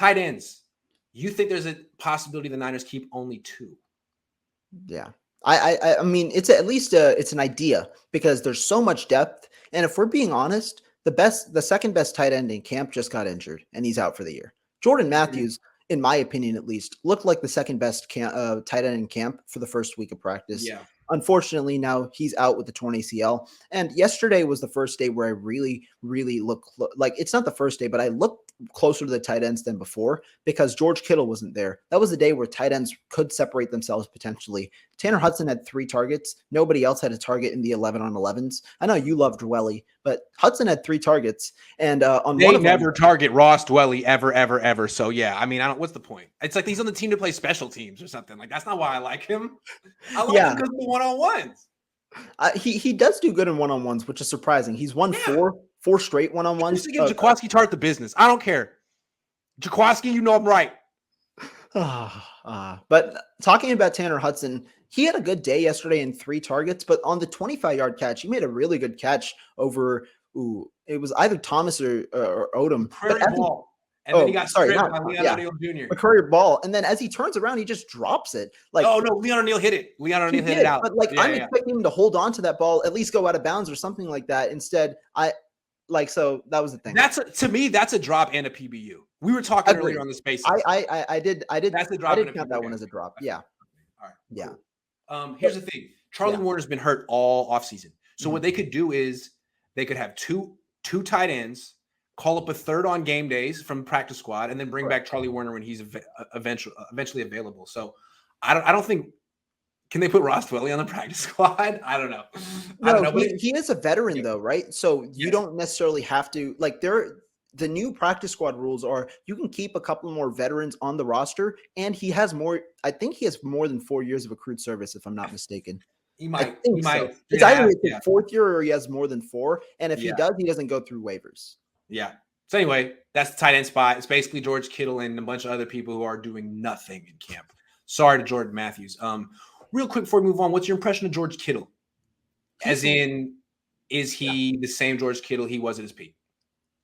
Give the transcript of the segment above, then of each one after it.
Tight ends. You think there's a possibility the Niners keep only 2? Yeah. I mean, it's at least it's an idea because there's so much depth. And if we're being honest, the second best tight end in camp just got injured and he's out for the year. Jordan Matthews, in my opinion, at least, looked like the second best tight end in camp for the first week of practice. Yeah. Unfortunately, now he's out with the torn ACL. And yesterday was the first day where I really, really looked like it's not the first day, but I looked closer to the tight ends than before because George Kittle wasn't there. That was the day where tight ends could separate themselves potentially. Tanner Hudson had 3 targets. Nobody else had a target in the 11 on 11s. I know you love Dwelly, but Hudson had 3 targets. And on they one of never them, target Ross Dwelly ever. So yeah, I mean, what's the point? It's like he's on the team to play special teams or something. Like that's not why I like him. I like him because of the one-on-ones. He does do good in one-on-ones, which is surprising. He's won 4 straight one-on-ones. Just give Jaquaski Tart the business. I don't care. Jaquaski, you know I'm right. But talking about Tanner Hudson, he had a good day yesterday in 3 targets, but on the 25-yard catch, he made a really good catch over, it was either Thomas or Odom. Ball. And then he got stripped by Leon O'Neal Jr. A career ball. And then as he turns around, he just drops it. Like, oh, no, Leon O'Neal hit it. Leon O'Neal hit it out. But I'm expecting him to hold on to that ball, at least go out of bounds or something like that. Instead, so that was the thing. To me, that's a drop and a PBU. We were talking earlier on the space. I did. That's a drop. I did count that one as a drop. Yeah. All right. Yeah. Cool. Here's the thing. Charlie Warner's been hurt all offseason. So what they could do is they could have two tight ends, call up a third on game days from practice squad, and then bring back Charlie Warner when he's eventually available. So I don't think. Can they put Ross Dwelly on the practice squad? I don't know. He is a veteran though, right? So you don't necessarily have to the new practice squad rules are you can keep a couple more veterans on the roster, and he has more. I think he has more than 4 years of accrued service, if I'm not mistaken. He might. So. It's either his 4th year or he has more than 4, and if he does, he doesn't go through waivers. Yeah. So anyway, that's the tight end spot. It's basically George Kittle and a bunch of other people who are doing nothing in camp. Sorry to Jordan Matthews. Real quick before we move on, what's your impression of George Kittle? As in, is he the same George Kittle he was at his peak?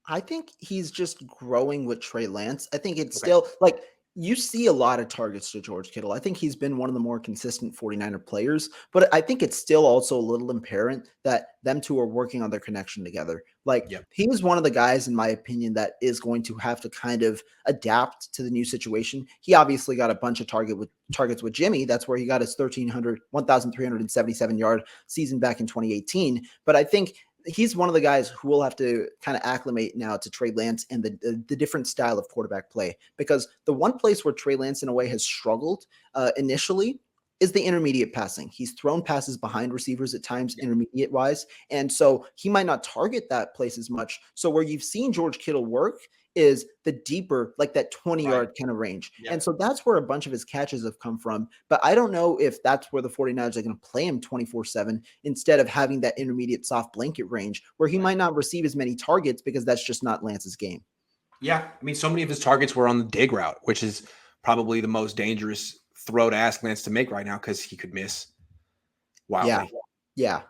I think he's just growing with Trey Lance. I think it's still you see a lot of targets to George Kittle. I think he's been one of the more consistent 49er players, but I think it's still also a little apparent that them two are working on their connection together. He's one of the guys, in my opinion, that is going to have to kind of adapt to the new situation. He obviously got a bunch of targets with Jimmy. That's where he got his 1,377-yard season back in 2018. But I think he's one of the guys who will have to kind of acclimate now to Trey Lance and the different style of quarterback play, because the one place where Trey Lance in a way has struggled initially is the intermediate passing. He's thrown passes behind receivers at times, intermediate wise. And so he might not target that place as much. So where you've seen George Kittle work is the deeper, like that 20-yard kind of range. Yeah. And so that's where a bunch of his catches have come from. But I don't know if that's where the 49ers are going to play him 24/7 instead of having that intermediate soft blanket range where he might not receive as many targets because that's just not Lance's game. Yeah. I mean, so many of his targets were on the dig route, which is probably the most dangerous throw to ask Lance to make right now because he could miss wildly. Yeah.